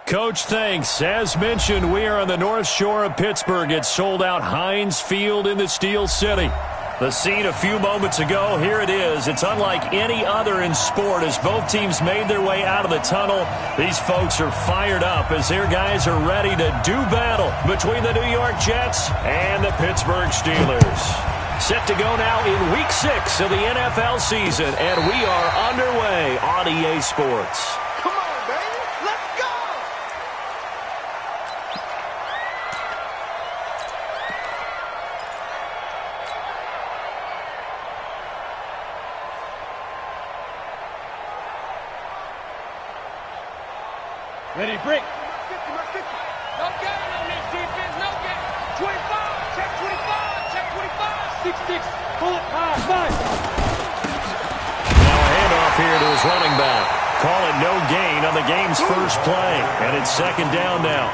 Coach, thanks. As mentioned, we are on the North Shore of Pittsburgh. It's sold out Heinz Field in the Steel City. The scene a few moments ago, here it is. It's unlike any other in sport as both teams made their way out of the tunnel. These folks are fired up as their guys are ready to do battle between the New York Jets and the Pittsburgh Steelers. Set to go now in Week 6 of the NFL season, and we are underway on EA Sports. Come on, baby. Let's go! Ready, break. No gain on this defense, no gain. 25, check 25, check 25. 6-6, pull it, 5. Now a handoff here to his running back. Call it no gain on the game's first play, and it's second down now.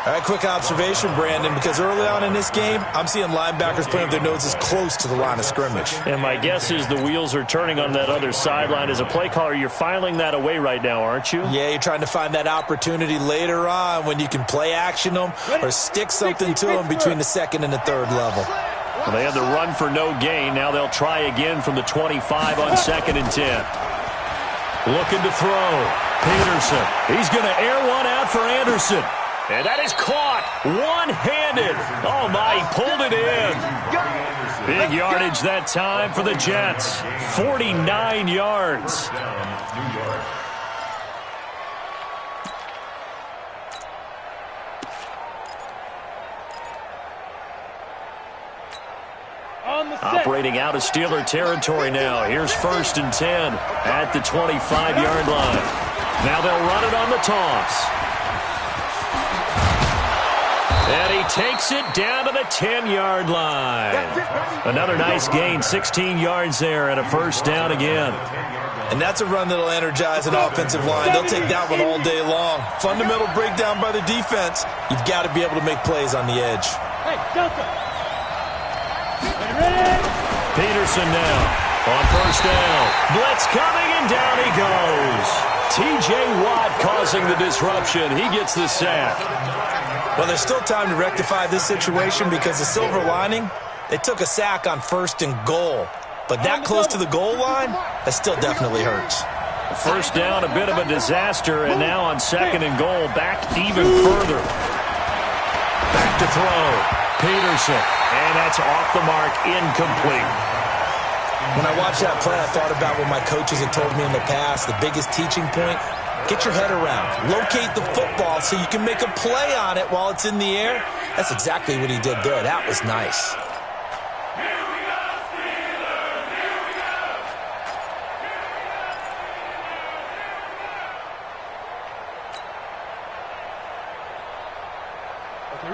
All right, quick observation, Brandon, because early on in this game, I'm seeing linebackers playing with their noses close to the line of scrimmage. And my guess is the wheels are turning on that other sideline. As a play caller, you're filing that away right now, aren't you? Yeah, you're trying to find that opportunity later on when you can play action them or stick something to them between the second and the third level. Well, they had the run for no gain. Now they'll try again from the 25 on second and 10. Looking to throw. Peterson. He's going to air one out for Anderson. And that is caught one-handed. Oh, my, he pulled it in. Big yardage that time for the Jets. 49 yards. Operating out of Steeler territory now. Here's first and 10 at the 25-yard line. Now they'll run it on the toss. And he takes it down to the 10-yard line. Another nice gain, 16 yards there, and a first down again. And that's a run that'll energize an offensive line. They'll take that one all day long. Fundamental breakdown by the defense. You've got to be able to make plays on the edge. Hey, Delta. Ready? Peterson now on first down. Blitz coming, and down he goes. T.J. Watt causing the disruption. He gets the sack. Well, there's still time to rectify this situation because the silver lining, they took a sack on first and goal. But that close to the goal line, that still definitely hurts. First down, a bit of a disaster, and now on second and goal, back even further. Back to throw. Peterson, and that's off the mark, incomplete. When I watched that play, I thought about what my coaches had told me in the past. The biggest teaching point, get your head around. Locate the football so you can make a play on it while it's in the air. That's exactly what he did there. That was nice.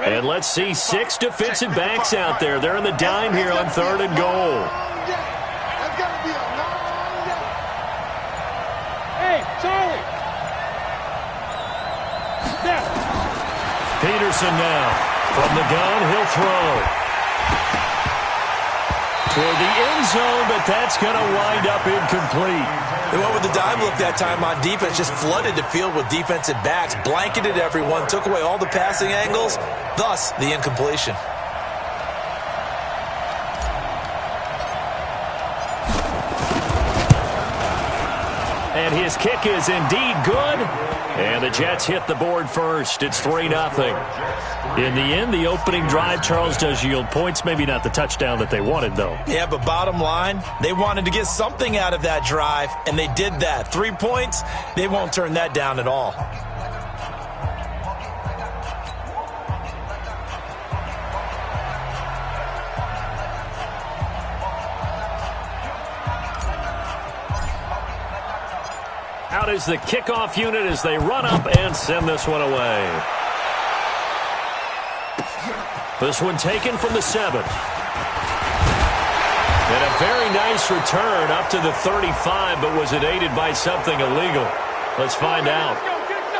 And let's see 6 defensive backs out there. They're in the dime here on third and goal. Hey, Charlie. Peterson now. From the gun, he'll throw. Toward the end zone, but that's going to wind up incomplete. They went with the dime look that time on defense, just flooded the field with defensive backs, blanketed everyone, took away all the passing angles, thus the incompletion. And his kick is indeed good. And the Jets hit the board first. It's 3-0. In the end, the opening drive, Charles, does yield points. Maybe not the touchdown that they wanted, though. Yeah, but bottom line, they wanted to get something out of that drive, and they did that. 3 points, they won't turn that down at all. Out is the kickoff unit as they run up and send this one away. This one taken from the 7. And a very nice return up to the 35, but was it aided by something illegal? Let's find out.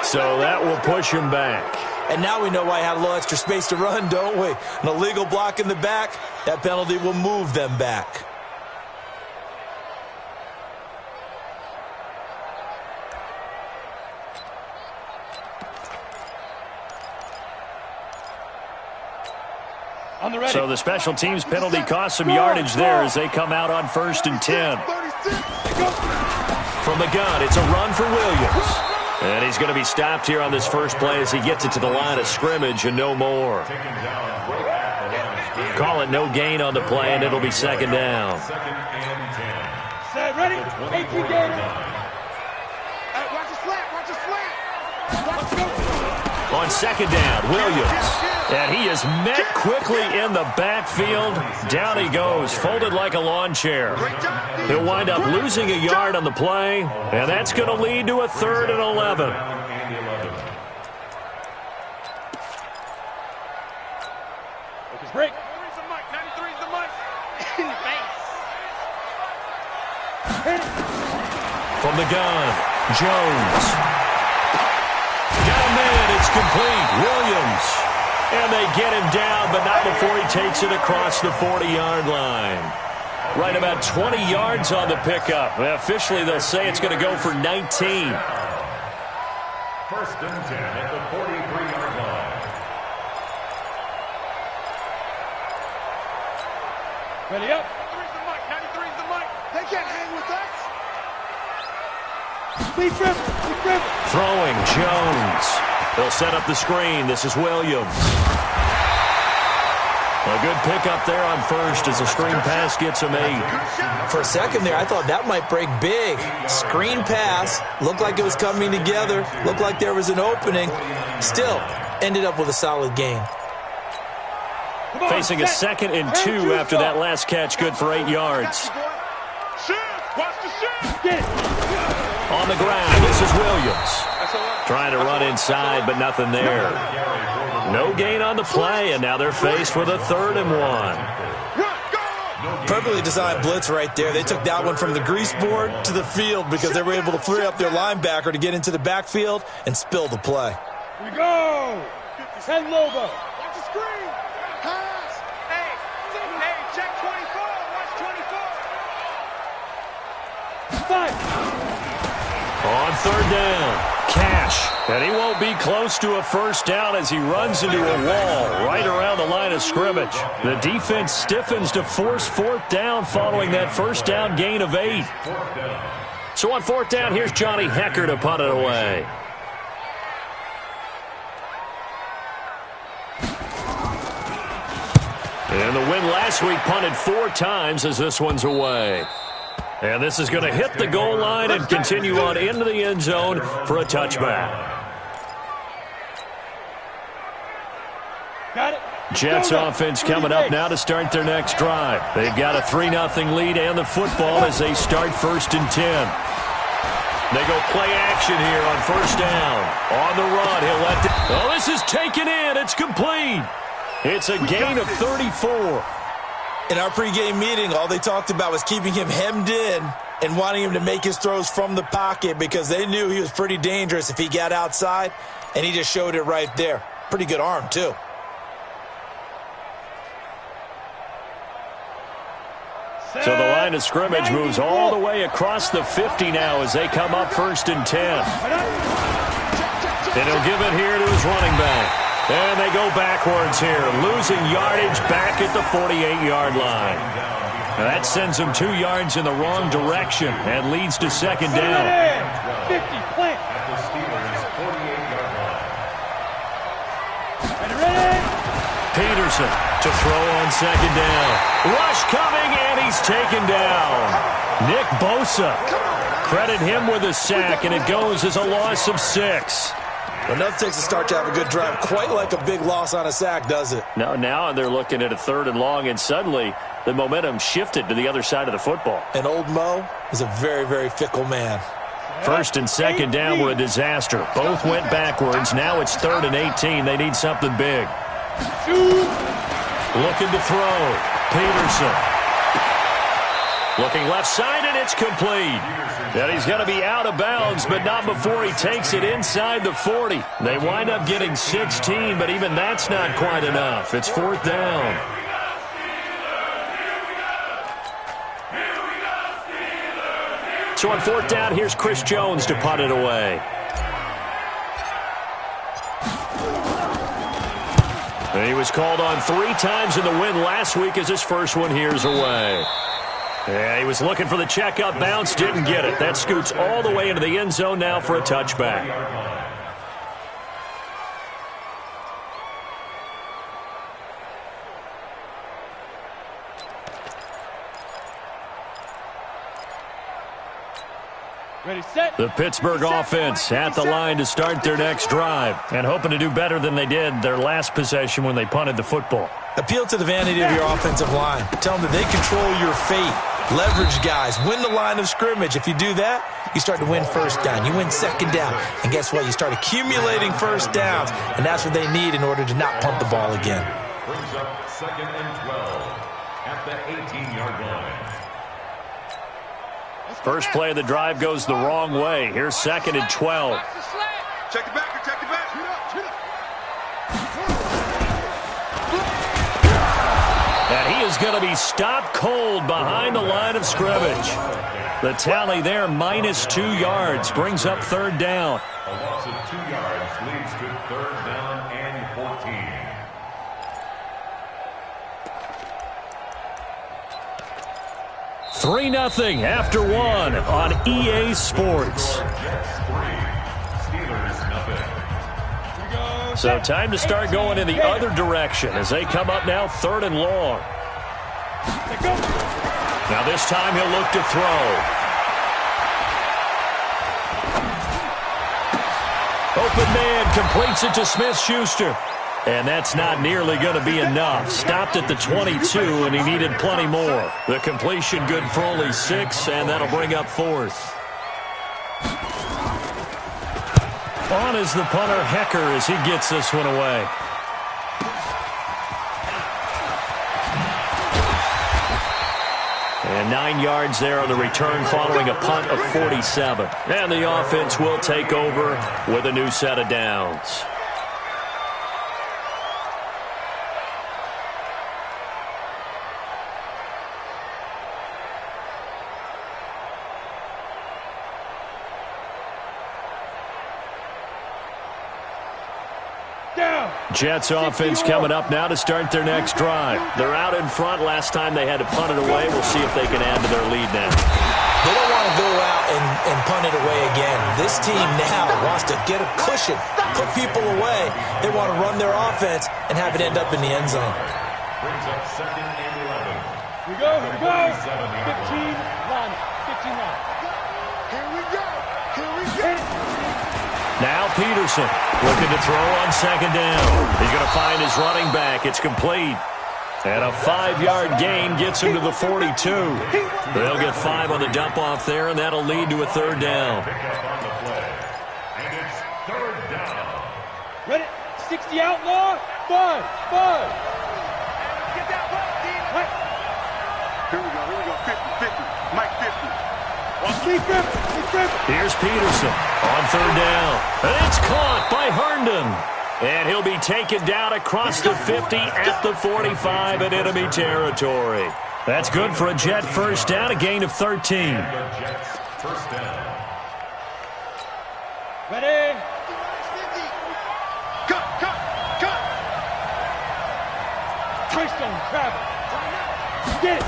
So that will push him back. And now we know why I had a little extra space to run, don't we? An illegal block in the back, that penalty will move them back. On the ready. So the special teams penalty cost some yardage there as they come out on 1st and 10. From the gun, it's a run for Williams. And he's going to be stopped here on this first play as he gets it to the line of scrimmage and no more. Call it no gain on the play, and it'll be 2nd down. Set, ready? 18 games. Watch the slant. Watch the slant. Watch the go. On 2nd down, Williams. And he is met quickly in the backfield. Down he goes, folded like a lawn chair. He'll wind up losing a yard on the play, and that's going to lead to a 3rd and 11. Focus break. 93's the mic. 93's the mic. In the face. Hit it. From the gun, Jones. Got a man, it's complete. Williams. And they get him down, but not before he takes it across the 40-yard line. Right about 20 yards on the pickup. Officially, they'll say it's going to go for 19. 1st and 10 at the 43-yard line. Ready up. 93's the mic. 93's the mic. They can't hang with us. Lead dribble. Lead dribble. Throwing, Jones. They'll set up the screen. This is Williams. A good pickup there on 1st as the screen pass gets him 8. For a second there, I thought that might break big. Screen pass. Looked like it was coming together. Looked like there was an opening. Still, ended up with a solid gain. Facing a 2nd and 2 after that last catch, good for 8 yards. Watch the shit. Get it. On the ground, this is Williams. Trying to run inside, but nothing there. No gain on the play, and now they're faced with a 3rd and 1. Perfectly designed blitz right there. They took that one from the grease board to the field because they were able to free up their linebacker to get into the backfield and spill the play. Here we go. 10 Lobo. Watch the screen. Pass. Hey, check 24. Watch 24. 5. On 3rd down, Cash. And he won't be close to a 1st down as he runs into a wall right around the line of scrimmage. The defense stiffens to force 4th down following that 1st down gain of 8. So on 4th down, here's Johnny Hecker to punt it away. And the win last week punted 4 times as this one's away. And this is going to hit the goal line and continue on into the end zone for a touchback. Got it. Jets offense coming up now to start their next drive. They've got a 3-0 lead and the football as they start 1st and 10. They go play action here on 1st down. On the run, he'll let it. Oh, this is taken in. It's complete. It's a gain of 34. In our pregame meeting, all they talked about was keeping him hemmed in and wanting him to make his throws from the pocket because they knew he was pretty dangerous if he got outside, and he just showed it right there. Pretty good arm, too. So the line of scrimmage moves all the way across the 50 now as they come up 1st and 10. And he'll give it here to his running back. And they go backwards here, losing yardage back at the 48-yard line. Now that sends them 2 yards in the wrong direction and leads to 2nd down. 50, plant. Ready. Peterson to throw on 2nd down. Rush coming, and he's taken down. Nick Bosa. Credit him with a sack, and it goes as a loss of 6. Enough takes a start to have a good drive. Quite like a big loss on a sack, does it? Now they're looking at a 3rd and long, and suddenly the momentum shifted to the other side of the football. And old Mo is a very, very fickle man. 1st and 2nd down were a disaster. Both went backwards. Now it's 3rd and 18. They need something big. Looking to throw. Peterson. Looking left side, and it's complete. And he's going to be out of bounds, but not before he takes it inside the 40. They wind up getting 16, but even that's not quite enough. It's 4th down. So on 4th down, here's Chris Jones to punt it away. He was called on 3 times in the win last week as his first one here's away. Yeah, he was looking for the checkup bounce, didn't get it. That scoots all the way into the end zone now for a touchback. Ready, set. The Pittsburgh offense at the line to start their next drive and hoping to do better than they did their last possession when they punted the football. Appeal to the vanity of your offensive line. Tell them that they control your fate. Leverage guys. Win the line of scrimmage. If you do that, you start to win first down. You win second down. And guess what? You start accumulating first downs. And that's what they need in order to not punt the ball again. Brings up 2nd and 12 at the 18-yard line. First play of the drive goes the wrong way. Here's 2nd and 12. Check it back, check it back. Shoot up, shoot up. And he is going to be stopped cold behind the line of scrimmage. The tally there, -2 yards, brings up 3rd down. A loss of 2 yards leads to 3rd down and 14. Three 0 after 1 on EA Sports. So time to start going in the other direction as they come up now 3rd and long. Now this time he'll look to throw. Open man completes it to Smith-Schuster. And that's not nearly going to be enough. Stopped at the 22, and he needed plenty more. The completion good for only 6, and that'll bring up 4th. On is the punter, Hecker, as he gets this one away. And 9 yards there on the return following a punt of 47. And the offense will take over with a new set of downs. Jets offense coming up now to start their next drive. They're out in front. Last time they had to punt it away. We'll see if they can add to their lead now. They don't want to go out and punt it away again. This team now wants to get a cushion, put people away. They want to run their offense and have it end up in the end zone. Brings up 2nd and 11. Here we go, here we go. 15 line, 15 line. Here we go, here we go. Now Peterson looking to throw on 2nd down. He's going to find his running back. It's complete. And a 5-yard gain gets him to the 42. They'll get 5 on the dump-off there, and that'll lead to a 3rd down. Pick up on the play. And it's 3rd down. Ready, 60 outlaw, 5. Get that ball, Dean. Here we go, 50, 50. Mike 50. Here's Peterson on 3rd down. And it's caught by Herndon. And he'll be taken down across the 50 at the 45 in enemy territory. That's good for a Jet first down, a gain of 13. Jets first down. Ready? Cut. Keystone, travel. Get it.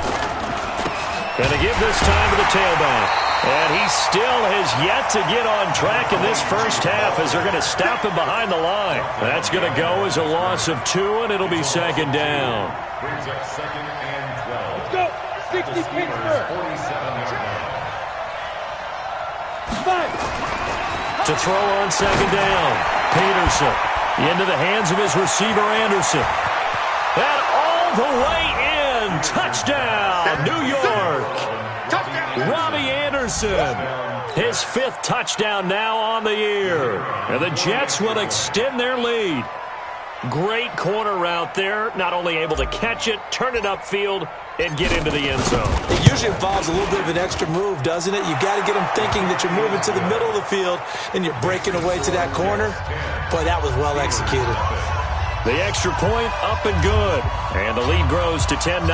Going to give this time to the tailback. And he still has yet to get on track in this first half as they're going to stop him behind the line. That's going to go as a loss of 2, and it'll be 2nd down. Brings up 2nd and 12. Let's go. 60 Pittsburgh. 47-yard line. 5. To throw on 2nd down. Peterson into the hands of his receiver, Anderson. And all the way in. Touchdown, New York. Robbie Anderson, his 5th touchdown now on the year. And the Jets will extend their lead. Great corner route there. Not only able to catch it, turn it upfield, and get into the end zone. It usually involves a little bit of an extra move, doesn't it? You've got to get them thinking that you're moving to the middle of the field and you're breaking away to that corner. Boy, that was well executed. The extra point up and good. And the lead grows to 10-0.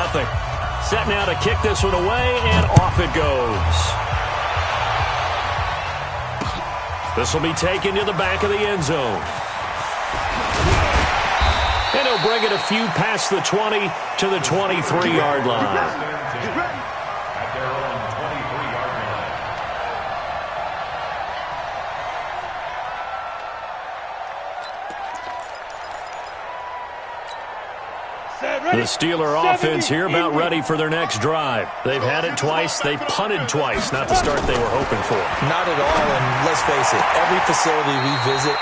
Set now to kick this one away, and off it goes. This will be taken to the back of the end zone. And And he'll bring it a few past the 20 to the 23-yard line. At their own 23-yard line. The Steeler offense here about ready for their next drive. They've had it twice. They've punted twice. Not the start they were hoping for. Not at all, and let's face it, every facility we visit,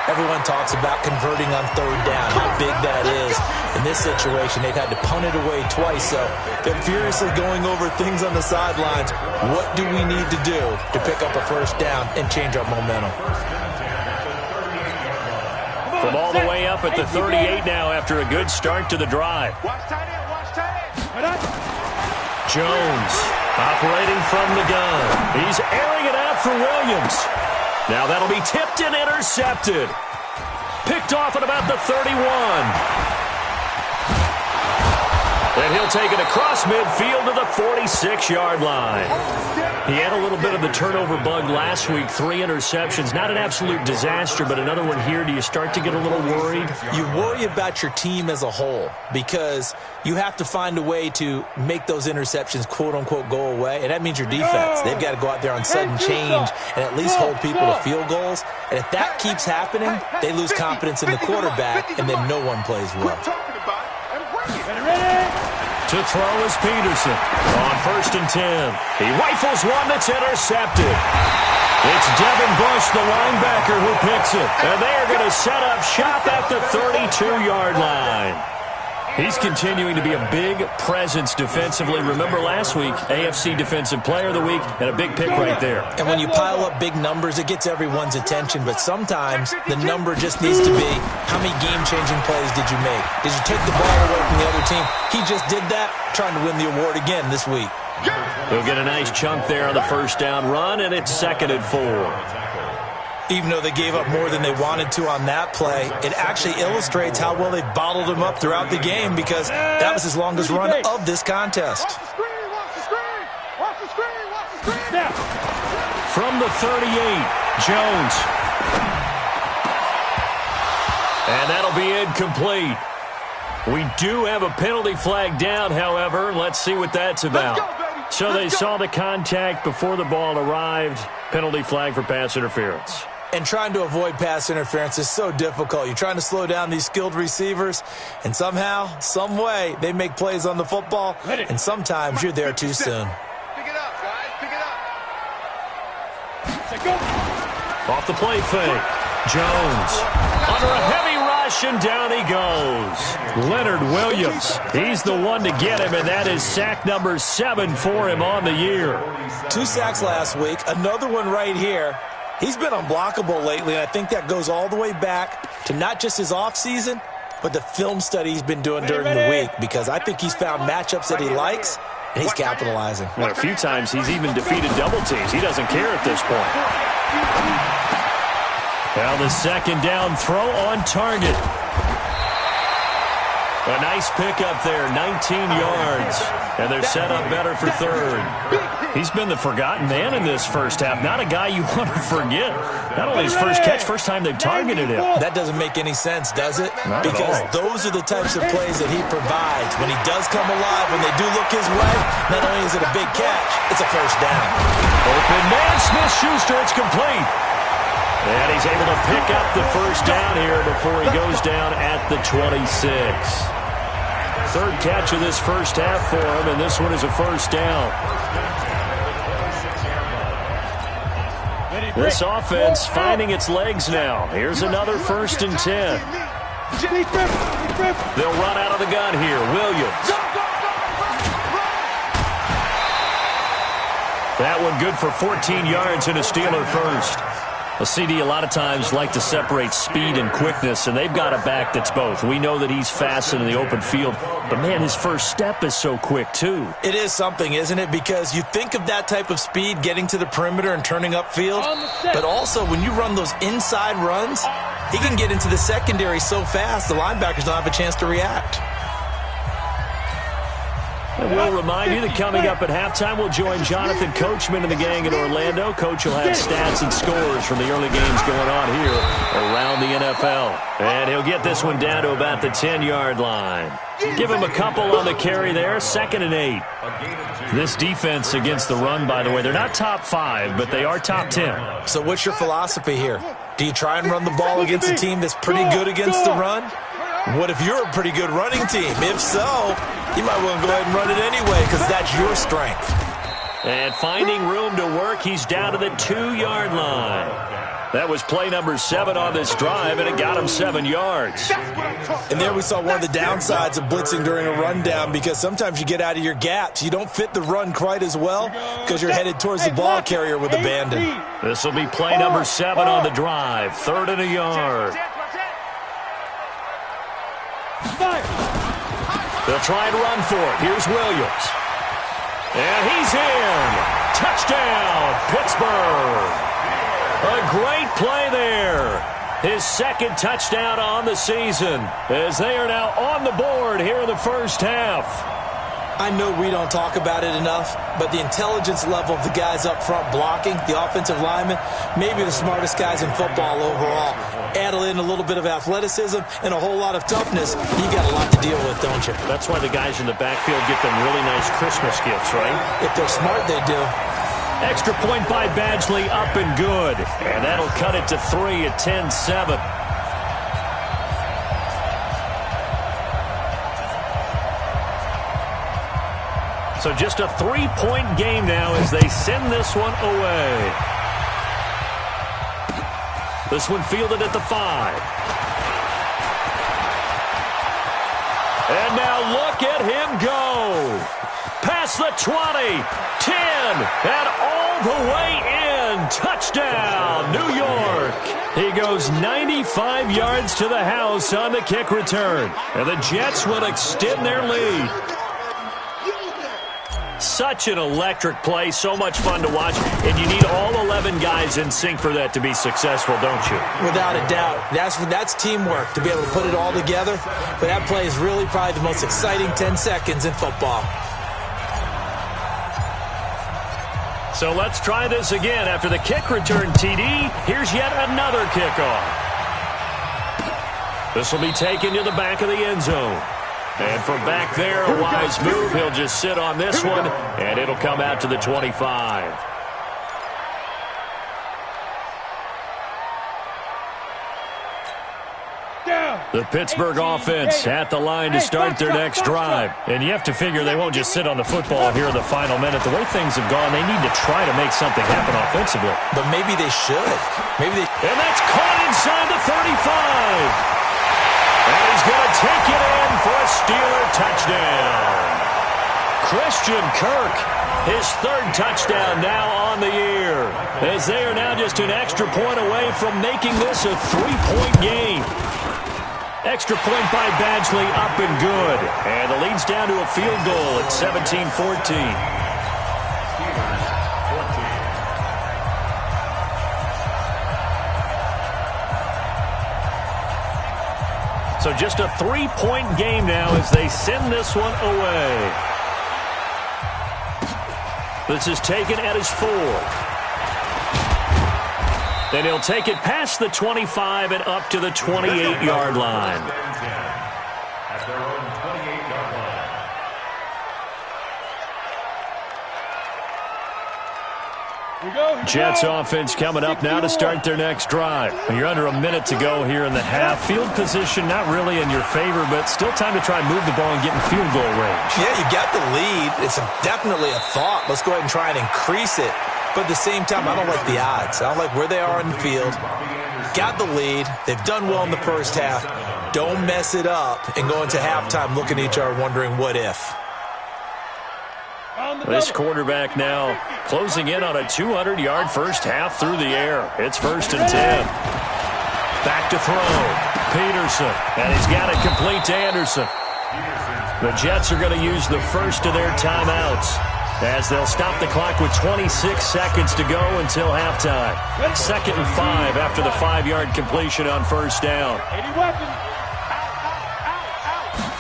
everyone talks about converting on third down, how big that is. In this situation, they've had to punt it away twice, so they're furiously going over things on the sidelines. What do we need to do to pick up a first down and change our momentum? From all the way up at the 38 now after a good start to the drive. Watch tight end, watch tight end. Jones operating from the gun. He's airing it out for Williams. Now that'll be tipped and intercepted. Picked off at about the 31. And he'll take it across midfield to the 46-yard line. He had a little bit of the turnover bug last week, 3 interceptions. Not an absolute disaster, but another one here. Do you start to get a little worried? You worry about your team as a whole because you have to find a way to make those interceptions, quote-unquote, go away, and that means your defense. They've got to go out there on sudden change and at least hold people to field goals. And if that keeps happening, they lose confidence in the quarterback, and then no one plays well. To throw is Peterson on 1st and 10. He rifles one that's intercepted. It's Devin Bush, the linebacker, who picks it. And they are going to set up shop at the 32-yard line. He's continuing to be a big presence defensively. Remember last week, AFC Defensive Player of the Week, and a big pick right there. And when you pile up big numbers, it gets everyone's attention. But sometimes the number just needs to be, how many game-changing plays did you make? Did you take the ball away from the other team? He just did that, trying to win the award again this week. He'll get a nice chunk there on the first down run, and it's 2nd and 4. Even though they gave up more than they wanted to on that play, it actually illustrates how well they bottled him up throughout the game because that was his longest run of this contest. Watch the screen, watch the screen, watch the screen, watch the screen. From the 38, Jones. And that'll be incomplete. We do have a penalty flag down, however. Let's see what that's about. So they saw the contact before the ball arrived. Penalty flag for pass interference. And trying to avoid pass interference is so difficult. You're trying to slow down these skilled receivers, and somehow, some way, they make plays on the football, and sometimes you're there too soon. Pick it up, guys, pick it up. Off the play fake. Jones under a heavy rush, and down he goes. Leonard Williams. He's the one to get him, and that is sack number 7 for him on the year. 2 sacks last week, another one right here. He's been unblockable lately, and I think that goes all the way back to not just his offseason, but the film study he's been doing during the week, because I think he's found matchups that he likes, and he's capitalizing. And a few times he's even defeated double teams. He doesn't care at this point. Now the 2nd down throw on target. A nice pickup there, 19 yards. And they're set up better for 3rd. He's been the forgotten man in this first half. Not a guy you want to forget. Not only his first catch, first time they've targeted him. That doesn't make any sense, does it? Not because at all. those are the types of plays that he provides. When he does come alive, when they do look his way, not only is it a big catch, it's a first down. Open man, Smith-Schuster, it's complete. And he's able to pick up the first down here before he goes down at the 26. 3rd catch of this first half for him, and this one is a first down. This offense finding its legs now. Here's another 1st and 10. They'll run out of the gun here. Williams. That one good for 14 yards and a Steeler first. A CD a lot of times like to separate speed and quickness, and they've got a back that's both. We know that he's fast in the open field, but, man, his first step is so quick, too. It is something, isn't it? Because you think of that type of speed getting to the perimeter and turning upfield, but also when you run those inside runs, he can get into the secondary so fast the linebackers don't have a chance to react. And we'll remind you that coming up at halftime, we'll join Jonathan Coachman and the gang in Orlando. Coach will have stats and scores from the early games going on here around the NFL. And he'll get this one down to about the 10-yard line. Give him a couple on the carry there, 2nd and 8. This defense against the run, by the way, they're not top 5, but they are top 10. So what's your philosophy here? Do you try and run the ball against a team that's pretty good against the run? What if you're a pretty good running team? If so, you might want to go ahead and run it anyway because that's your strength. And finding room to work, he's down to the 2-yard line. That was play number 7 on this drive, and it got him 7 yards. And there we saw one of the downsides of blitzing during a rundown because sometimes you get out of your gaps. You don't fit the run quite as well because you're headed towards the ball carrier with abandon. This will be play number 7 on the drive, 3rd and a yard. They'll try and run for it. Here's Williams. And he's in. Touchdown, Pittsburgh. A great play there. His 2nd touchdown on the season as they are now on the board here in the first half. I know we don't talk about it enough, but the intelligence level of the guys up front blocking, the offensive linemen, maybe the smartest guys in football overall. Add in a little bit of athleticism and a whole lot of toughness, you got a lot to deal with, don't you? That's why the guys in the backfield get them really nice Christmas gifts, right? If they're smart, they do. Extra point by Badgley, up and good. And that'll cut it to 3 at 10-7. So just a 3-point game now as they send this one away. This one fielded at the 5. And now look at him go. Past the 20, 10, and all the way in. Touchdown, New York. He goes 95 yards to the house on the kick return. And the Jets will extend their lead. Such an electric play, so much fun to watch, and you need all 11 guys in sync for that to be successful, don't you? Without a doubt. That's teamwork, to be able to put it all together. But that play is really probably the most exciting 10 seconds in football. So let's try this again. After the kick return TD, here's yet another kickoff. This will be taken to the back of the end zone. And from back there, a wise move. He'll just sit on this one, and it'll come out to the 25. The Pittsburgh offense at the line to start their next drive. And you have to figure they won't just sit on the football here in the final minute. The way things have gone, they need to try to make something happen offensively. But maybe they should. And that's caught inside the 35. And he's going to take it in for a Steeler touchdown. Christian Kirk, his 3rd touchdown now on the year. As they are now just an extra point away from making this a 3-point game. Extra point by Badgley, up and good. And the lead's down to a field goal at 17-14. So just a 3-point game now as they send this one away. This is taken at his 4. Then he'll take it past the 25 and up to the 28-yard line. At their own 28-yard line. Jets offense coming up now to start their next drive. You're under a minute to go here in the half. Field position not really in your favor, but still time to try and move the ball and get in field goal range. Yeah, you got the lead. It's definitely a thought. Let's go ahead and try and increase it. But at the same time, I don't like the odds. I don't like where they are in the field. Got the lead. They've done well in the first half. Don't mess it up and go into halftime looking at each other wondering what if. This quarterback now closing in on a 200-yard first half through the air. It's 1st and 10. Back to throw. Peterson. And he's got it complete to Anderson. The Jets are going to use the first of their timeouts as they'll stop the clock with 26 seconds to go until halftime. 2nd and 5 after the 5-yard completion on first down.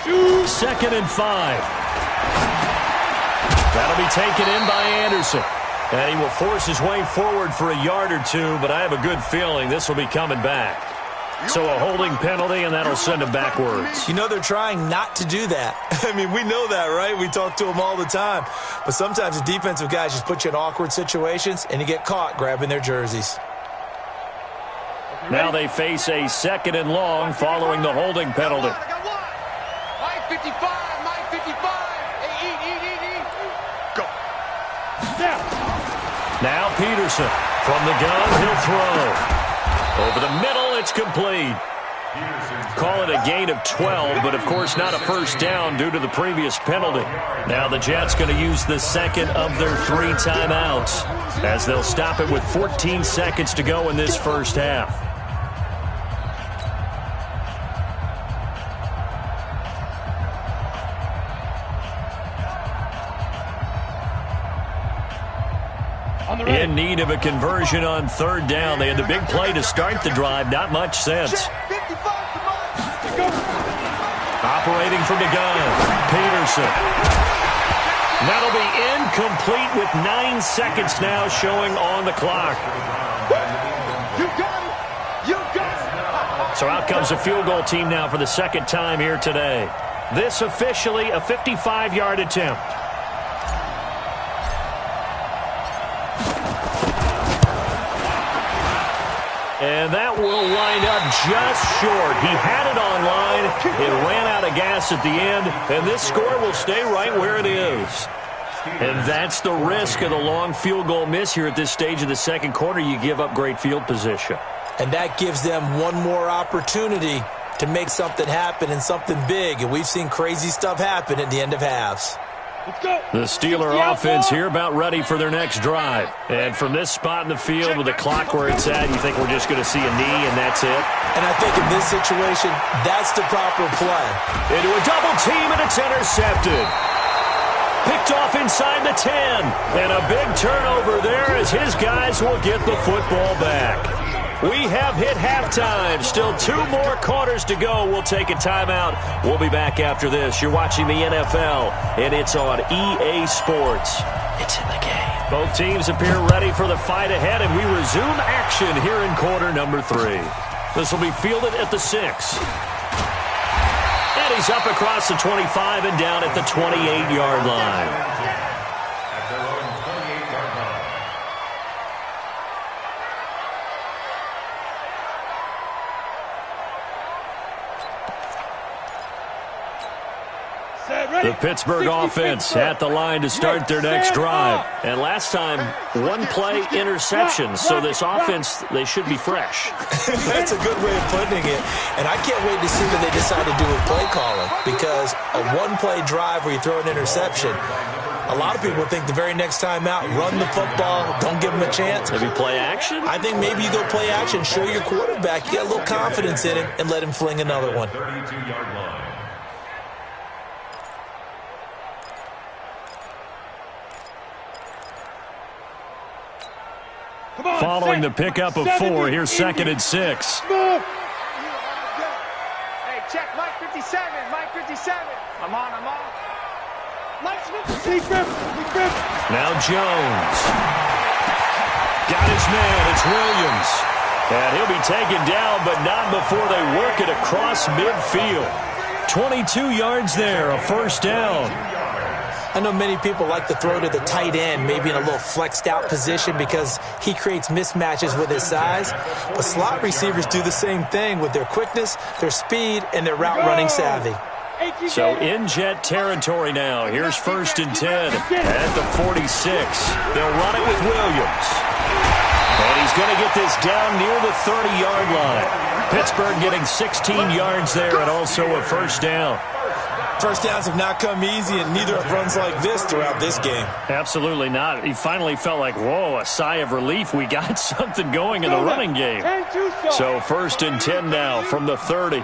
2nd and 5. That'll be taken in by Anderson. And he will force his way forward for a yard or two, but I have a good feeling this will be coming back. So a holding penalty, and that'll send him backwards. You know they're trying not to do that. I mean, we know that, right? We talk to them all the time. But sometimes the defensive guys just put you in awkward situations, and you get caught grabbing their jerseys. Now they face a 2nd and long following the holding penalty. Mike 55, Mike 55. Hey, eat. Go. Now Peterson from the gun, he'll throw. Over the middle, it's complete. Call it a gain of 12, but of course not a first down due to the previous penalty. Now the Jets going to use the second of their 3 timeouts as they'll stop it with 14 seconds to go in this first half. In need of a conversion on 3rd down. They had the big play to start the drive. Not much sense. Operating from the gun. Peterson. That'll be incomplete with 9 seconds now showing on the clock. You got it. You got it. So out comes a field goal team now for the 2nd time here today. This officially a 55-yard attempt. And that will wind up just short. He had it on line. It ran out of gas at the end. And this score will stay right where it is. And that's the risk of the long field goal miss here at this stage of the 2nd quarter. You give up great field position. And that gives them one more opportunity to make something happen and something big. And we've seen crazy stuff happen at the end of halves. The Steeler offense here about ready for their next drive. And from this spot in the field with the clock where it's at, you think we're just going to see a knee and that's it? And I think in this situation, that's the proper play. Into a double team and it's intercepted. Picked off inside the 10. And a big turnover there as his guys will get the football back. We have hit halftime. Still 2 more quarters to go. We'll take a timeout. We'll be back after this. You're watching the NFL, and it's on EA Sports. It's in the game. Both teams appear ready for the fight ahead, and we resume action here in quarter number 3. This will be fielded at the 6. And he's up across the 25 and down at the 28-yard line. The Pittsburgh offense at the line to start their next drive. And last time, 1-play interception. So this offense, they should be fresh. That's a good way of putting it. And I can't wait to see what they decide to do with play calling. Because a 1-play drive where you throw an interception, a lot of people think the very next time out, run the football, don't give them a chance. Maybe play action? I think maybe you go play action, show your quarterback, you get a little confidence in him, and let him fling another one. 32-yard line. Following the pickup of 4, here's 2nd and 6. Hey, check Mike 57. Mike 57. I'm on. Mike 57. Now Jones. Got his man. It's Williams. And he'll be taken down, but not before they work it across midfield. 22 yards there, a first down. I know many people like to throw to the tight end, maybe in a little flexed out position because he creates mismatches with his size. But slot receivers do the same thing with their quickness, their speed, and their route running savvy. So in Jet territory now. Here's 1st and 10 at the 46. They'll run it with Williams. And he's going to get this down near the 30-yard line. Pittsburgh getting 16 yards there and also a first down. First downs have not come easy, and neither have runs like this throughout this game. Absolutely not. He finally felt like, whoa, a sigh of relief. We got something going in the running game. So 1st and 10 now from the 30.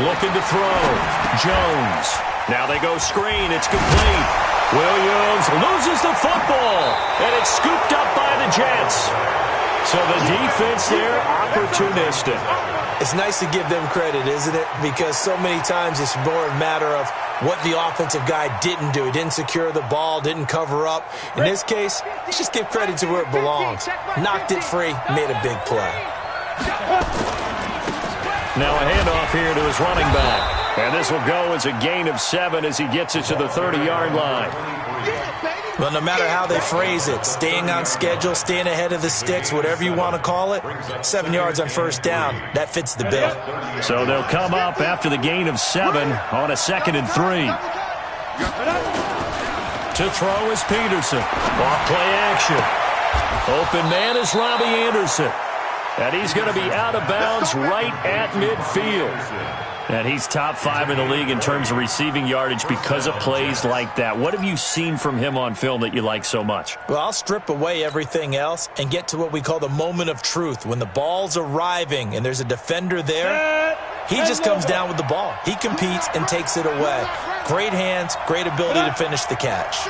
Looking to throw. Jones. Now they go screen. It's complete. Williams loses the football, and it's scooped up by the Jets. So the defense there, opportunistic. It's nice to give them credit, isn't it? Because so many times it's more a matter of what the offensive guy didn't do. He didn't secure the ball, didn't cover up. In this case, let's just give credit to where it belongs. Knocked it free, made a big play. Now a handoff here to his running back. And this will go as a gain of 7 as he gets it to the 30-yard line. Well, no matter how they phrase it, staying on schedule, staying ahead of the sticks, whatever you want to call it, 7 yards on first down, that fits the bill. So they'll come up after the gain of 7 on a 2nd and 3. To throw is Peterson. Off play action. Open man is Robbie Anderson. And he's going to be out of bounds right at midfield. And he's top 5 in the league in terms of receiving yardage because of plays like that. What have you seen from him on film that you like so much? Well, I'll strip away everything else and get to what we call the moment of truth. When the ball's arriving and there's a defender there, he just comes down with the ball. He competes and takes it away. Great hands, great ability to finish the catch.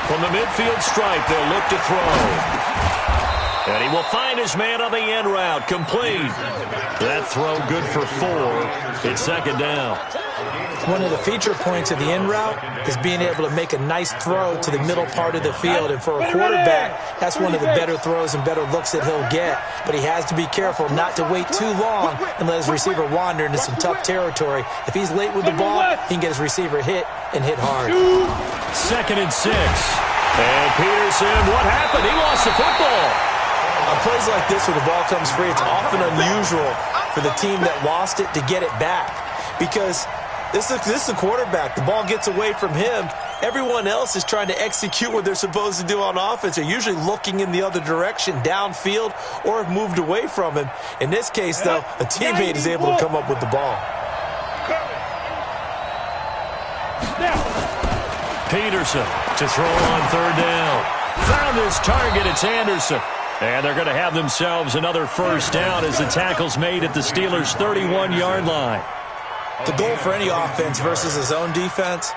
From the midfield stripe, they'll look to throw. And he will find his man on the end route. Complete. That throw good for 4. It's 2nd down. One of the feature points of the end route is being able to make a nice throw to the middle part of the field. And for a quarterback, that's one of the better throws and better looks that he'll get. But he has to be careful not to wait too long and let his receiver wander into some tough territory. If he's late with the ball, he can get his receiver hit and hit hard. 2nd and 6. And Peterson, what happened? He lost the football. On plays like this where the ball comes free, it's often unusual for the team that lost it to get it back. Because this is the quarterback. The ball gets away from him. Everyone else is trying to execute what they're supposed to do on offense. They're usually looking in the other direction, downfield, or have moved away from him. In this case, though, a teammate is able to come up with the ball. Peterson to throw on 3rd down. Found his target. It's Anderson. And they're going to have themselves another first down as the tackle's made at the Steelers' 31-yard line. The goal for any offense versus his own defense,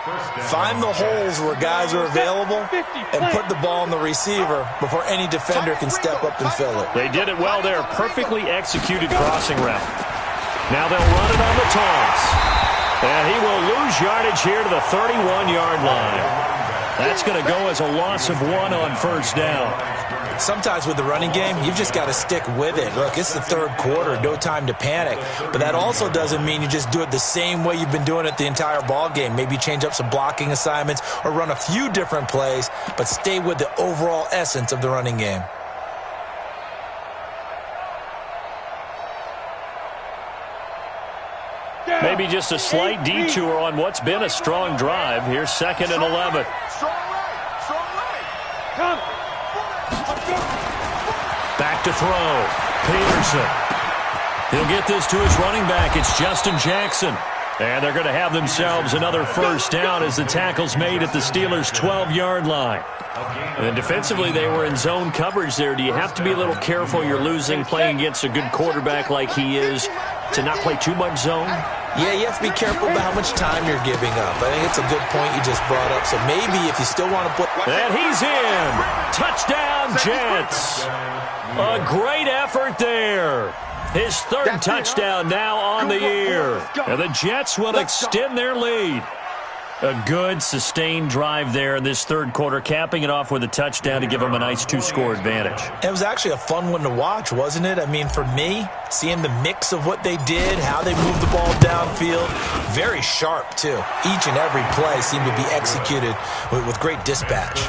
find the holes where guys are available and put the ball on the receiver before any defender can step up and fill it. They did it well there. Perfectly executed crossing route. Now they'll run it on the toss. And he will lose yardage here to the 31-yard line. That's going to go as a loss of 1 on first down. Sometimes with the running game, you've just got to stick with it. Look, it's the 3rd quarter, no time to panic. But that also doesn't mean you just do it the same way you've been doing it the entire ball game. Maybe change up some blocking assignments or run a few different plays, but stay with the overall essence of the running game. Maybe just a slight detour on what's been a strong drive. Here's 2nd and 11. Back to throw. Peterson. He'll get this to his running back. It's Justin Jackson. And they're going to have themselves another first down as the tackle's made at the Steelers' 12-yard line. And defensively, they were in zone coverage there. Do you have to be a little careful? You're losing playing against a good quarterback like he is to not play too much zone? Yeah, you have to be careful about how much time you're giving up. I think it's a good point you just brought up. So maybe if you still want to put... And he's in. Touchdown, Jets. A great effort there. His 3rd touchdown now on the year. And the Jets will extend their lead. A good, sustained drive there in this 3rd quarter, capping it off with a touchdown to give them a nice 2-score advantage. It was actually a fun one to watch, wasn't it? I mean, for me, seeing the mix of what they did, how they moved the ball downfield, very sharp, too. Each and every play seemed to be executed with great dispatch.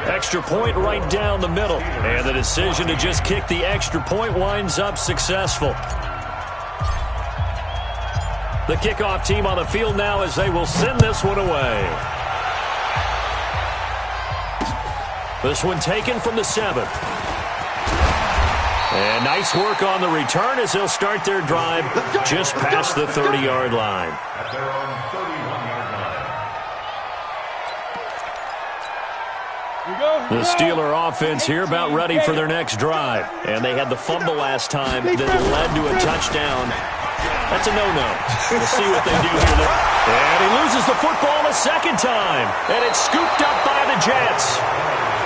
Extra point right down the middle. And the decision to just kick the extra point winds up successful. The kickoff team on the field now as they will send this one away. This one taken from the 7. And nice work on the return as they'll start their drive just past the 30-yard line. At their own 31-yard line. The Steeler offense here about ready for their next drive. And they had the fumble last time that led to a touchdown. That's a no-no. We'll see what they do here. And he loses the football a 2nd time. And it's scooped up by the Jets.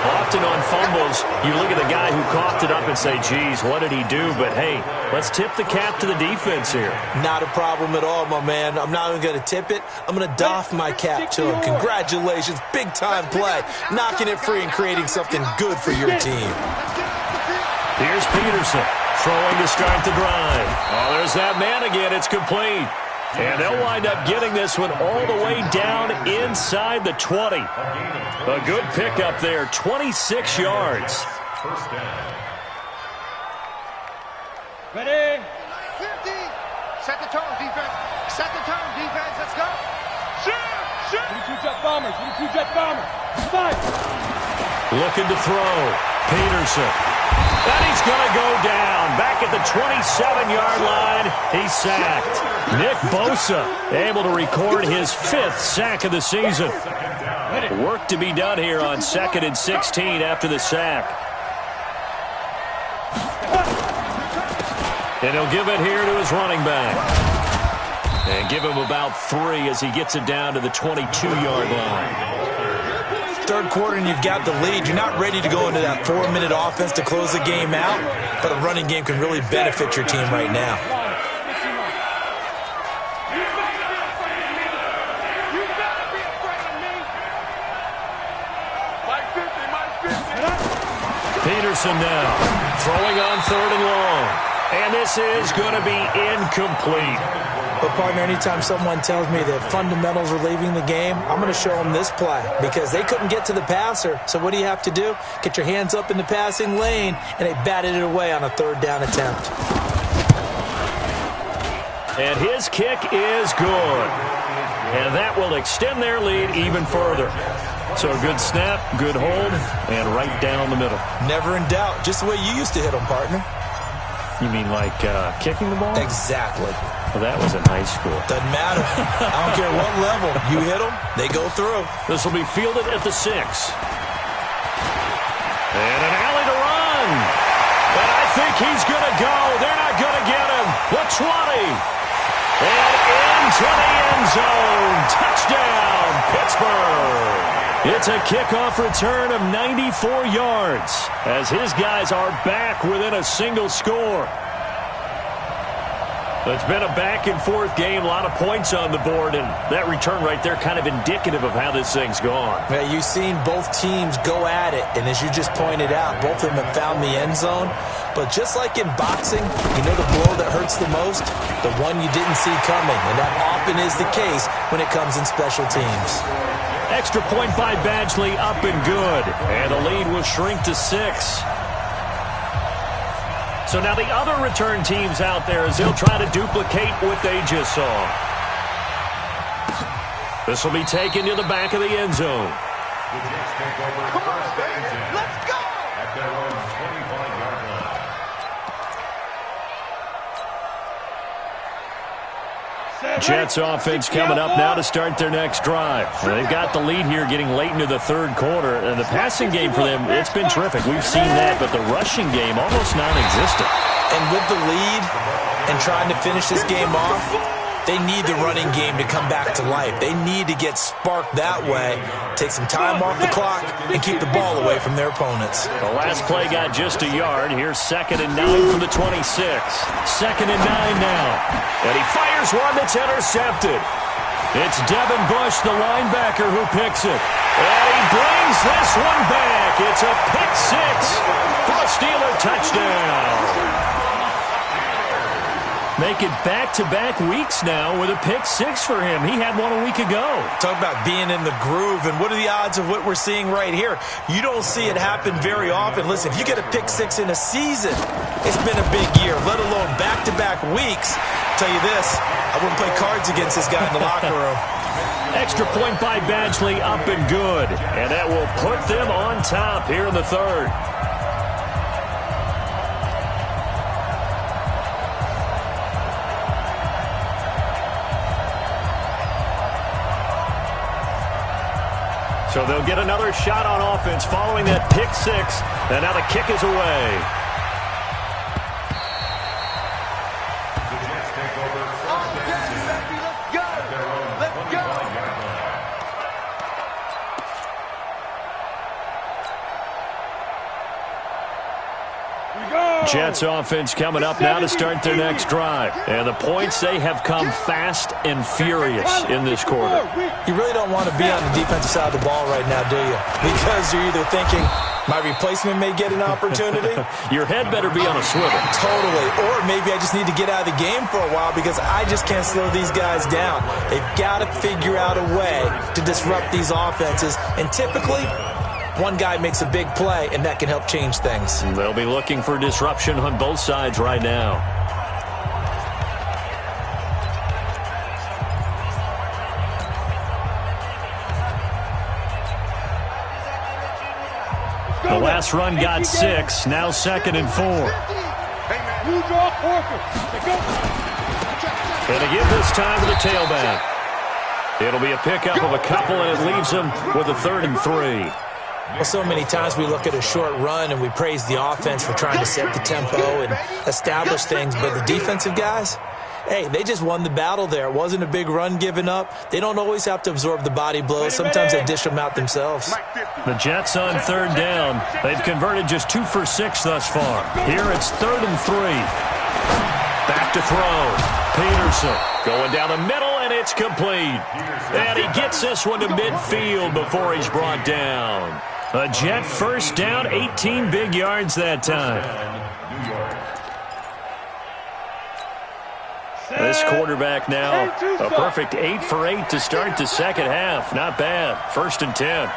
Often on fumbles, you look at the guy who coughed it up and say, geez, what did he do? But, hey, let's tip the cap to the defense here. Not a problem at all, my man. I'm not even going to tip it. I'm going to doff my cap to him. Congratulations. Big-time play. Knocking it free and creating something good for your team. Here's Peterson throwing to start the drive. Oh, there's that man again. It's complete. And they'll wind up getting this one all the way down inside the 20. A good pickup there, 26 yards. First down. Ready? 50. Set the tone, defense. Set the tone, defense. Let's go. Shoot! 22 jet bombers. 22 jet bombers. Five. Looking to throw. Peterson. And he's going to go down. Back at the 27-yard line. He's sacked. Nick Bosa able to record his 5th sack of the season. Work to be done here on 2nd and 16 after the sack. And he'll give it here to his running back. And give him about 3 as he gets it down to the 22-yard line. Third quarter and you've got the lead. You're not ready to go into that 4-minute offense to close the game out, but a running game can really benefit your team right now. Peterson now throwing on 3rd and long. And this is going to be incomplete. But, partner, anytime someone tells me that fundamentals are leaving the game, I'm going to show them this play because they couldn't get to the passer. So what do you have to do? Get your hands up in the passing lane, and they batted it away on a 3rd down attempt. And his kick is good. And that will extend their lead even further. So a good snap, good hold, and right down the middle. Never in doubt. Just the way you used to hit them, partner. You mean like kicking the ball? Exactly. Well, that was in high school. Doesn't matter. I don't care what level. You hit them, they go through. This will be fielded at the 6. And an alley to run. And I think he's going to go. They're not going to get him. The 20. And into the end zone. Touchdown, Pittsburgh. It's a kickoff return of 94 yards as his guys are back within a single score. It's been a back-and-forth game, a lot of points on the board, and that return right there kind of indicative of how this thing's gone. Yeah, you've seen both teams go at it, and as you just pointed out, both of them have found the end zone. But just like in boxing, you know the blow that hurts the most? The one you didn't see coming, and that often is the case when it comes in special teams. Extra point by Badgley, up and good. And the lead will shrink to 6. So now the other return teams out there as they'll try to duplicate what they just saw. This will be taken to the back of the end zone. Come on, baby. Let's go. At their own 25-yard line. Jets offense coming up now to start their next drive. Well, they've got the lead here getting late into the 3rd quarter. And the passing game for them, it's been terrific. We've seen that, but the rushing game almost non-existent. And with the lead and trying to finish this game off, they need the running game to come back to life. They need to get sparked that way, take some time off the clock, and keep the ball away from their opponents. The last play got just a yard. Here's 2nd and 9 from the 26. 2nd and 9 now. And he fires one that's intercepted. It's Devin Bush, the linebacker, who picks it. And he brings this one back. It's a pick 6 for a Steeler touchdown. Make it back-to-back weeks now with a pick 6 for him. He had one a week ago. Talk about being in the groove, and what are the odds of what we're seeing right here? You don't see it happen very often. Listen, if you get a pick 6 in a season, it's been a big year, let alone back-to-back weeks. I'll tell you this, I wouldn't play cards against this guy in the locker room. Extra point by Badgley, up and good. And that will put them on top here in the 3rd. So they'll get another shot on offense following that pick 6. And now the kick is away. The Jets take over first and 10 at their own 25-yard line. Jets offense coming up now to start their next drive. And the points, they have come fast and furious in this quarter. You really don't want to be on the defensive side of the ball right now, do you? Because you're either thinking, my replacement may get an opportunity. Your head better be on a swivel. Totally. Or maybe I just need to get out of the game for a while because I just can't slow these guys down. They've got to figure out a way to disrupt these offenses. And typically, one guy makes a big play, and that can help change things. They'll be looking for disruption on both sides right now. The last run got 6, now 2nd and 4. You draw Horford. And to give this time to the tailback. It'll be a pickup of a couple, and it leaves them with a 3rd and 3. Well, so many times we look at a short run and we praise the offense for trying to set the tempo and establish things, but the defensive guys, hey, they just won the battle there. It wasn't a big run given up. They don't always have to absorb the body blows. Sometimes they dish them out themselves. The Jets on 3rd down. They've converted just 2 for 6 thus far. Here it's 3rd and 3. Back to throw. Peterson going down the middle, and it's complete. And he gets this one to midfield before he's brought down. A Jet first down, 18 big yards that time. This quarterback now, a perfect 8 for 8 to start the second half. Not bad. 1st and 10.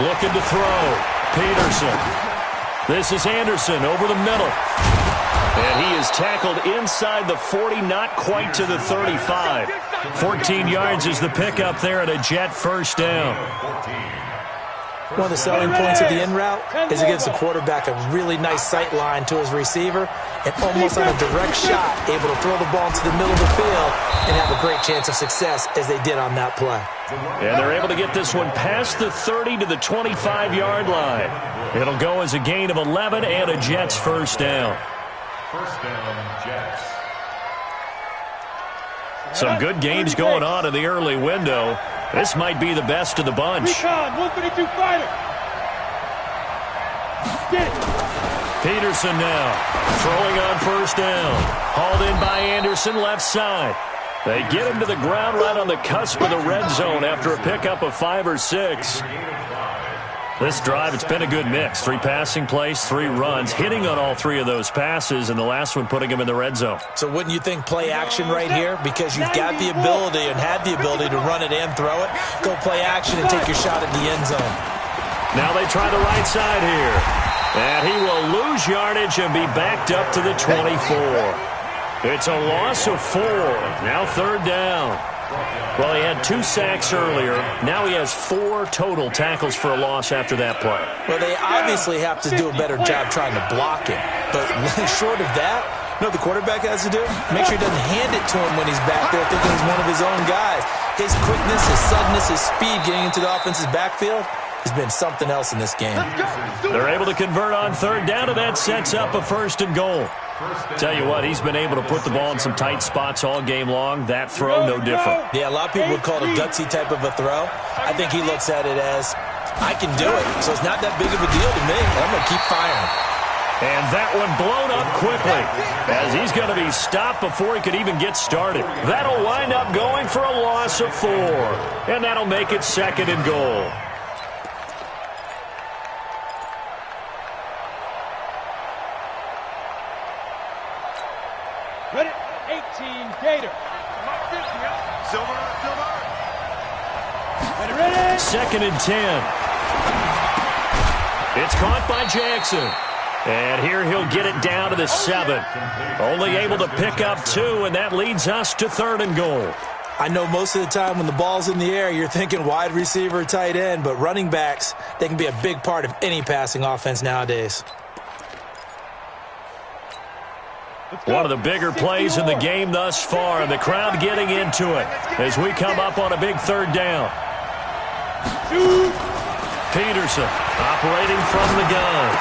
Looking to throw. Peterson. This is Anderson over the middle. And he is tackled inside the 40, not quite to the 35. 14 yards is the pickup there at a Jet first down. One of the selling points of the in route is it gives the quarterback a really nice sight line to his receiver and almost on a direct shot able to throw the ball into the middle of the field and have a great chance of success as they did on that play. And they're able to get this one past the 30 to the 25-yard line. It'll go as a gain of 11 and a Jets first down. First down, Jets. Some good games going on in the early window. This might be the best of the bunch. Recon, 132 fighter. Get it. Peterson now throwing on first down. Hauled in by Anderson, left side. They get him to the ground right on the cusp of the red zone after a pickup of 5 or 6. This drive, it's been a good mix. 3 passing plays, 3 runs, hitting on all 3 of those passes, and the last one putting him in the red zone. So wouldn't you think play action right here? Because you've got the ability and had the ability to run it and throw it. Go play action and take your shot at the end zone. Now they try the right side here. And he will lose yardage and be backed up to the 24. It's a loss of 4. Now 3rd down. Well, he had 2 sacks earlier. Now he has 4 total tackles for a loss after that play. Well, they obviously have to do a better job trying to block him. But short of that, you know what the quarterback has to do? Make sure he doesn't hand it to him when he's back there thinking he's one of his own guys. His quickness, his suddenness, his speed getting into the offense's backfield has been something else in this game. They're able to convert on 3rd down, and that sets up a 1st and goal. Tell you what, he's been able to put the ball in some tight spots all game long. That throw, no different. Yeah, a lot of people would call it a gutsy type of a throw. I think he looks at it as, I can do it, so it's not that big of a deal to me. I'm going to keep firing. And that one blown up quickly as he's going to be stopped before he could even get started. That'll wind up going for a loss of 4. And that'll make it 2nd and goal. Ready, 18, Gator. Silver. Ready. 2nd and 10. It's caught by Jackson. And here he'll get it down to the 7. Only able to pick up 2, and that leads us to 3rd and goal. I know most of the time when the ball's in the air, you're thinking wide receiver, tight end, but running backs, they can be a big part of any passing offense nowadays. One of the bigger plays in the game thus far, and the crowd getting into it as we come up on a big 3rd down. Peterson operating from the gun.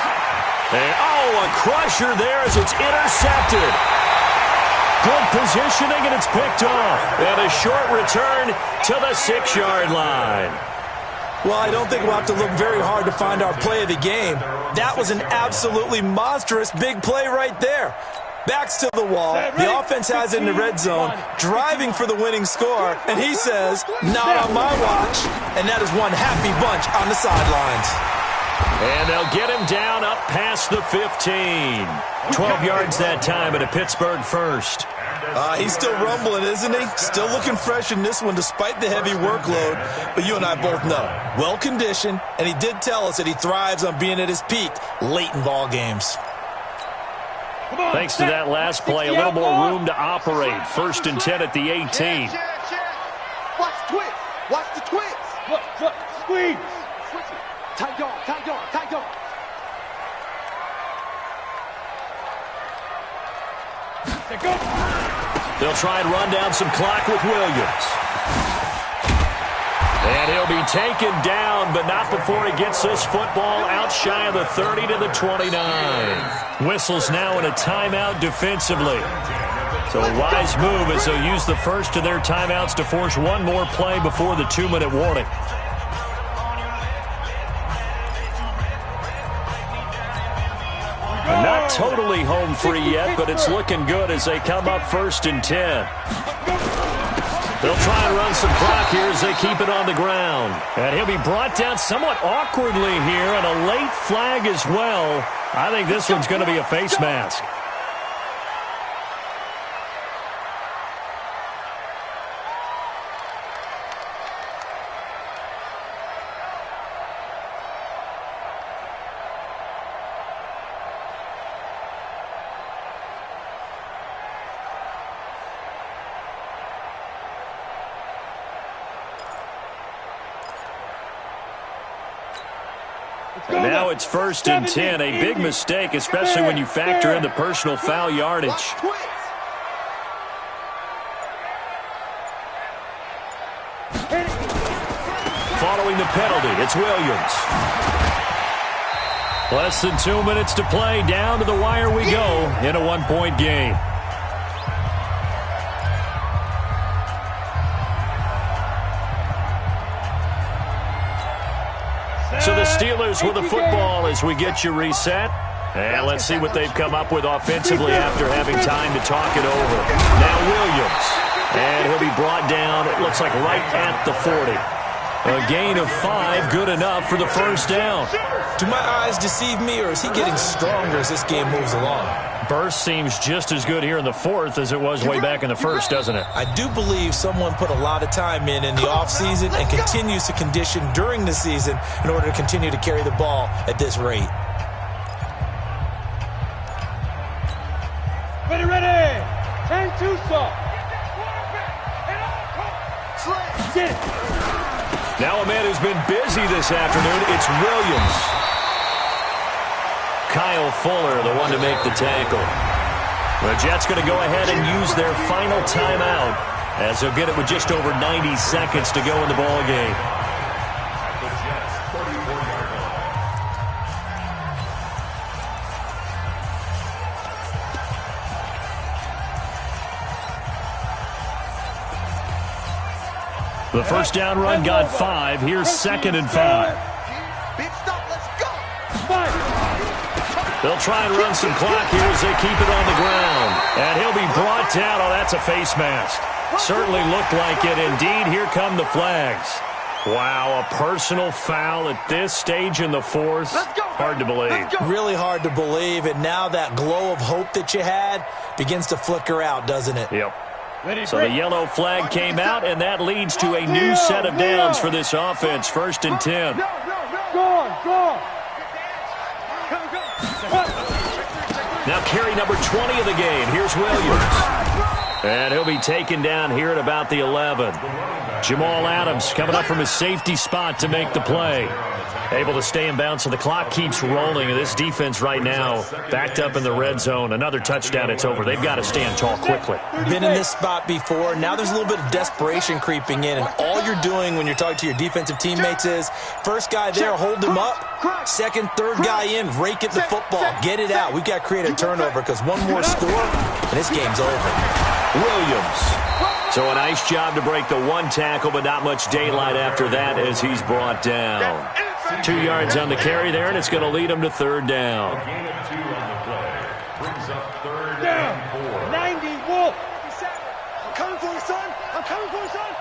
And, a crusher there as it's intercepted. Good positioning, and it's picked off. And a short return to the 6-yard line. Well, I don't think we'll have to look very hard to find our play of the game. That was an absolutely monstrous big play right there. Backs to the wall. The offense has it in the red zone, driving for the winning score, and he says, not on my watch. And that is one happy bunch on the sidelines. And they'll get him down up past the 15. 12 yards that time at a Pittsburgh first. He's still rumbling, isn't he? Still looking fresh in this one despite the heavy workload. But you and I both know, well-conditioned, and he did tell us that he thrives on being at his peak late in ball games. Thanks to that last play, a little more room to operate. 1st and 10 at the 18. Watch the twist. Watch the twist. Look, squeeze. Tight guard, tight guard, tight guard. They'll try and run down some clock with Williams. And he'll be taken down, but not before he gets this football out shy of the 30 to the 29. Whistles now in a timeout defensively. So a wise move as they'll use the first of their timeouts to force one more play before the 2-minute warning. Not totally home free yet, but it's looking good as they come up 1st and 10. They'll try and run some clock here as they keep it on the ground. And he'll be brought down somewhat awkwardly here, and a late flag as well. I think this one's going to be a face mask. And now it's 1st and 10, a big mistake, especially when you factor in the personal foul yardage. Following the penalty, it's Williams. Less than 2 minutes to play. Down to the wire we go in a 1-point game. So the Steelers with the football as we get you reset. And let's see what they've come up with offensively after having time to talk it over. Now Williams. And he'll be brought down, it looks like right at the 40. A gain of 5, good enough for the first down. Do my eyes deceive me, or is he getting stronger as this game moves along? Burst seems just as good here in the 4th as it was way back in the 1st, doesn't it? I do believe someone put a lot of time in the offseason and continues to condition during the season in order to continue to carry the ball at this rate. Ready. 10-2, Now a man who's been busy this afternoon, it's Williams. Kyle Fuller, the one to make the tackle. The Jets going to go ahead and use their final timeout as they'll get it with just over 90 seconds to go in the ball game. The Jets, 34-yard line. The first down run got 5. Here's 2nd and 5. Big stop, let's go. They'll try and run some clock here as they keep it on the ground. And he'll be brought down. Oh, that's a face mask. Certainly looked like it. Indeed, here come the flags. Wow, a personal foul at this stage in the 4th. Hard to believe. Really hard to believe, and now that glow of hope that you had begins to flicker out, doesn't it? Yep. So the yellow flag came out, and that leads to a new set of downs for this offense. 1st and 10. Go. Now carry number 20 of the game. Here's Williams. And he'll be taken down here at about the 11. Jamal Adams coming up from his safety spot to make the play. Able to stay in bounds, so the clock keeps rolling. And this defense right now backed up in the red zone. Another touchdown, it's over. They've got to stand tall quickly. Been in this spot before. Now there's a little bit of desperation creeping in. And all you're doing when you're talking to your defensive teammates is, first guy there, hold him up. Second, third guy in, rake at the football. Get it out. We've got to create a turnover because one more score, and this game's over. Williams. So a nice job to break the one tackle, but not much daylight after that as he's brought down. 2 yards on the carry there, and it's going to lead him to third down. A gain of 2 on the play. Brings up third Down. and 4. 90 Wolf. I'm coming for you, son. I'm coming for you, son.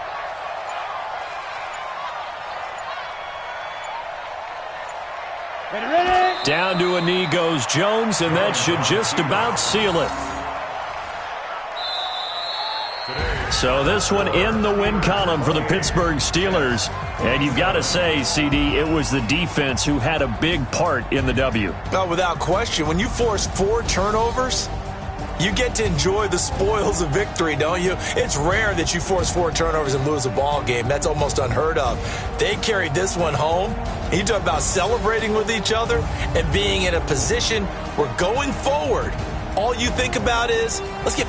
Ready. Down to a knee goes Jones, and that should just about seal it. So this one in the win column for the Pittsburgh Steelers. And you've got to say, CD, it was the defense who had a big part in the W. No, without question. When you force 4 turnovers, you get to enjoy the spoils of victory, don't you? It's rare that you force 4 turnovers and lose a ball game. That's almost unheard of. They carried this one home. You talk about celebrating with each other and being in a position where going forward, all you think about is, let's get